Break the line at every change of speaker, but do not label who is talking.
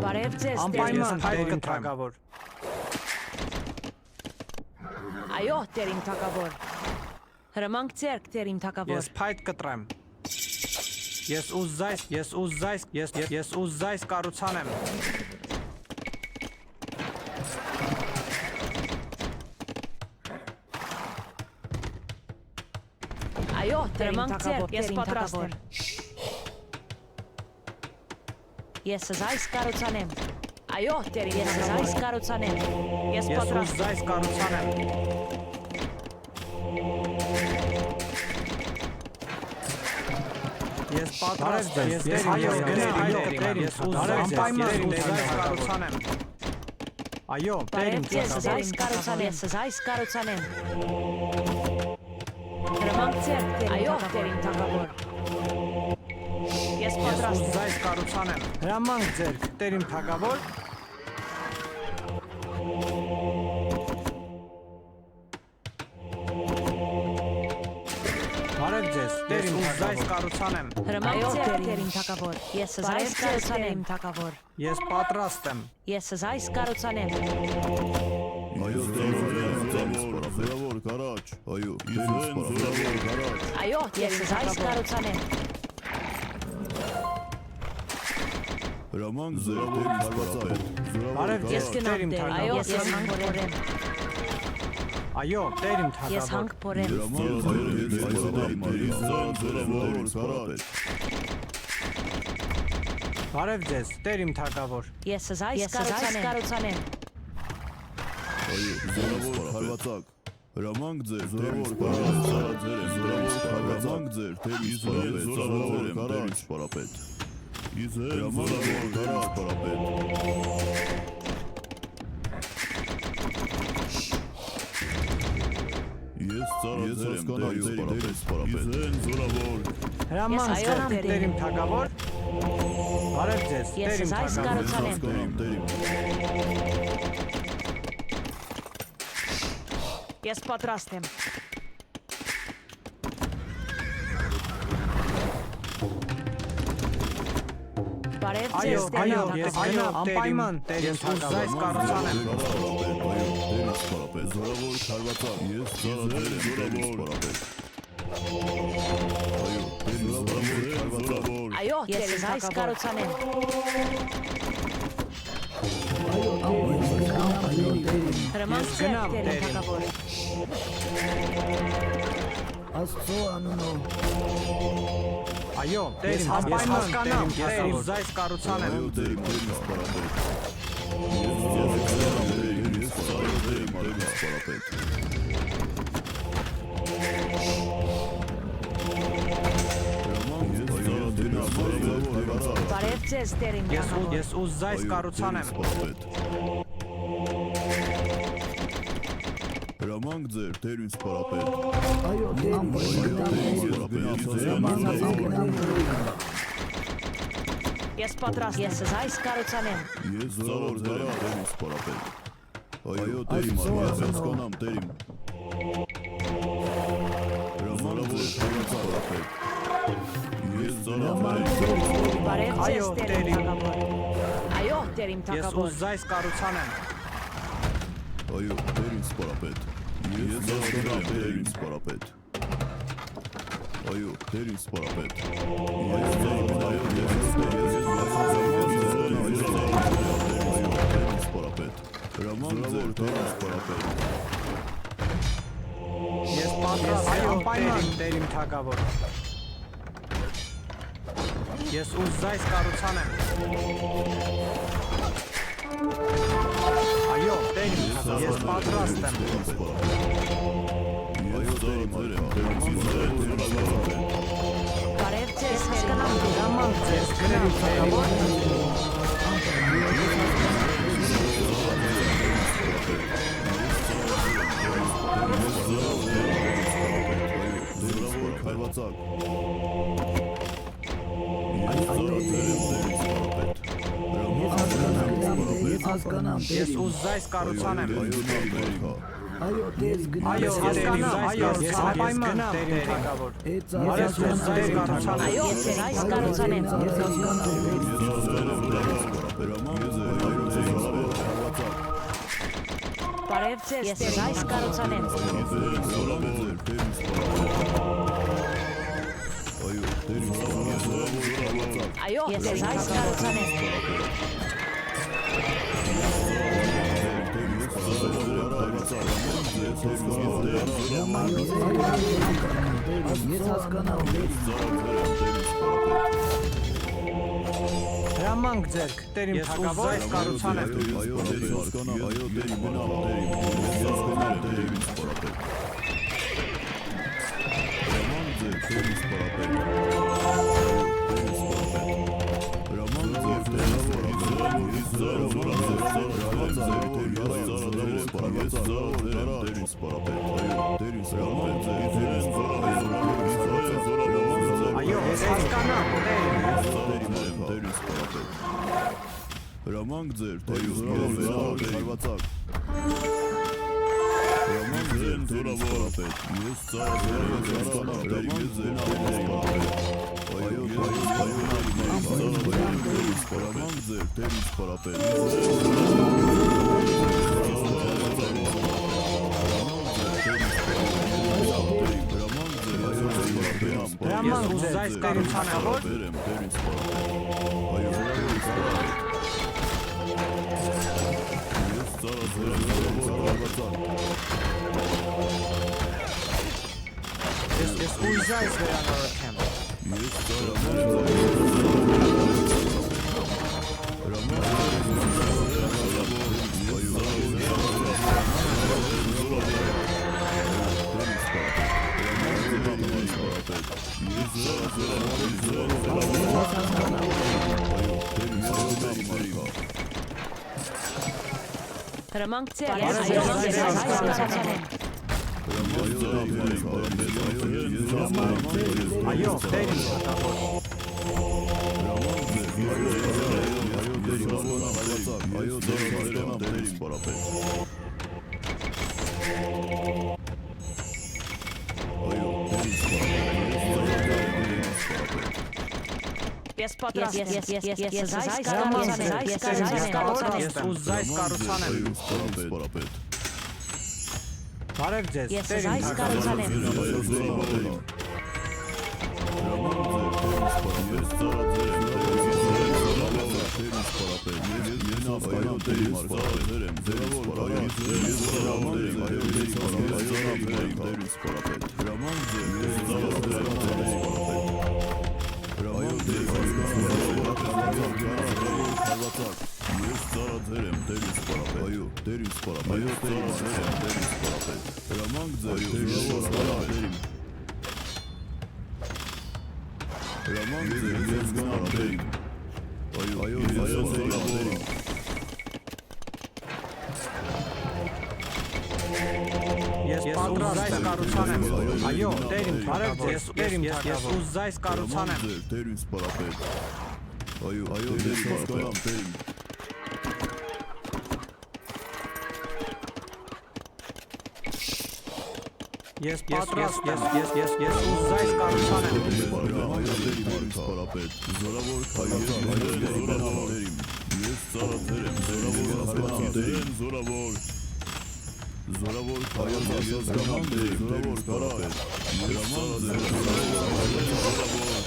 Բարև ձեզ,
Անպայման հայտ կտրագավոր։
Այո, տեր իմ թագավոր։ Հրամանք ձեռք, տեր իմ թագավոր։
Ես փայտ կտրեմ։ Ես ուզայս կառուցանեմ։
Այո, հրամանք ձեռք, ես պատրաստ եմ։ Ես զայս կառուցանեմ։ Այո, տեր իմ զայս կառուցանեմ։ Ես պատրաստ
եմ։ կառուցանեմ։ Ես պատրաստ եմ։ Ես անպայման զայս կառուցանեմ։ Այո, տեր իմ
զայս կառուցանեմ, ես զայս կառուցանեմ։ Հրամանք ձեռք, այո, տեր իմ թագավոր։ Ես պատրաստ եմ։
Զայս կառուցանեմ։ Հրամանք ձեռք, տեր իմ թագավոր։ Բարև ձեզ, տեր իմ զայս կառուցանեմ։
Հրամանք ձեռք, տեր իմ թագավոր։ Ես զայս կառուցանեմ, թագավոր։
Ես պատրաստ եմ։
Ես զայս կառուցանեմ։
Այո, զորավոր կարաչ, այո, զորավոր կարաչ։
Այո, ես զայս կառուցանեմ։
Հրամանք զորավոր կարաչ։
Բարև
Ես
ձեզ, տեր իմ
այո,
թագավոր։
ես հանք փորեմ։
Այո, տեր իմ
Ես
թագավոր։
հանք փորեմ։
Զորավոր կարաչ։
Բարև ձեզ, տեր իմ թագավոր։
Ես զայս կառուցանեմ։
Այո, զորավոր հարվածակ։ Հրամանք ձեր, զորավոր կարաչ, զորավոր հարվածակ ձեր, թեր Իսրայել, զորավոր կարաչ, պարապետ։ Իսրայել, զորավոր կարաչ, պարապետ։ Ես հասկանամ ձեր դերից պարապետ։ Իսրայել, զորավոր։
Հրամանք ձեռք, տեր իմ թագավոր։ Բարև ձեզ,
Ես
տեր իմ
զայս
թագավոր։
կառուցանեմ։ Ես պատրաստ եմ։ Բարև
Այո,
ձեզ, տեր իմ
ես
թագավոր։
անպայման տեր իմ զայս կառուցանեմ։
Զորավոր հարվածակ, ես զորավոր պարապետ։
Այո, ես զայս կառուցանեմ։ Հրամանք ձեռք, տեր իմ թագավոր։
Աստծո անունով
Այո, տեր իմ հասկանամ, տեր իմ զայս կառուցանեմ։
Բարև ձեզ, տեր իմ թագավոր։
Ես զայս կառուցանեմ։
Հրամանք ձեր, տեր ինձ պարապետ։
այո
Ես պատրաստ եմ։ Ես զայս կառուցանեմ։
Ես զորավոր դերեմ, տեր ինձ պարապետ։ Այո, տեր իմ, ես հասկանամ, տեր իմ։ Հրամանք ձեր, տեր ինձ պարապետ։ Ես զորավոր
Բարև
Այո,
ձեզ, տեր
տեր
իմ
իմ։
թագավոր։ Այո, տեր իմ
Ես
թագավոր։
զայս կառուցանեմ։
Այո, տեր ինձ պարապետ։ Ես հասկանամ, տեր ինձ պարապետ։ Այո, տեր ինձ պարապետ։ Հրամանք ձեր, տեր ինձ պարապետ։
Ես պատրաստ եմ, անպայման տեր իմ թագավոր։ Ես զայս կառուցանեմ։ Այո, տեր իմ թագավոր, ես պատրաստ եմ։
Այո, տեր իմ, տեր ինձ պարապետ։
Բարև ձեզ, հասկանամ դու։
Հրամանք ձեզ, գրեմ թագավոր։
Զորավոր հարվածակ։
հասկանամ
Ես զայս կառուցանեմ։
այո դες
Այո, հասկանամ, այո, ես անպայման տեր իմ թագավոր։ Բարև ձեզ, զայս կառուցանեմ։
Այո, ես զայս կառուցանեմ։
Հրամանք
Բարև ձեզ, ես այս կառուցանեմ։ Այո, ես այս կառուցանեմ։
Ես հասկանամ։
Հրամանք ձերք, Տեր իմ թագավոր, այս կառուցանեմ։
Այո, Տեր հասկանամ, այո, Տեր իմ
Այո, ես հասկանամ,
Հրամանք ձեր, Տեր հարվածակ։ Հրամանք ձեր, Տեր իսպարապետ, ես ծառայել հրամանք ձեր, այո, հրամանք ձեր, Տեր իսպարապետ։
հրամանք ձեզ այս կառուցանավոր։ Ես ույզ այս վերանորոգեմ։
Հրամանք ձեր, ես այս կառուցանեմ։
Այո, Տեր իմ թագավոր։
Այո, Տեր իսպարապետ։
Ես պատրաստ եմ, ես այս
կառուցանեմ։ Ես ուզ այս կառուցանեմ։ Բարև ձեզ,
Ես
Տեր իմ
այս
թագավոր։
կառուցանեմ։
Ես պատրաստ եմ կառուցանեմ։ Այո, Տեր իմ թագավոր։ Ես Տեր իմ թագավոր։ Ես ուզ այս կառուցանեմ։
Տեր իսպարապետ։ Այո, Տեր հասկանամ, Տեր իմ։
Ես պատրաստ եմ, ես ուզ այս կառուցանեմ։
Այո, Տեր իսպարապետ։ Զորավոր քայլեր, ես ծառայել եմ, զորավոր։ Զորավոր քայլեր, ես գաման դեր, զորավոր կարապետ։ Հրամանք ձեր, զորավոր։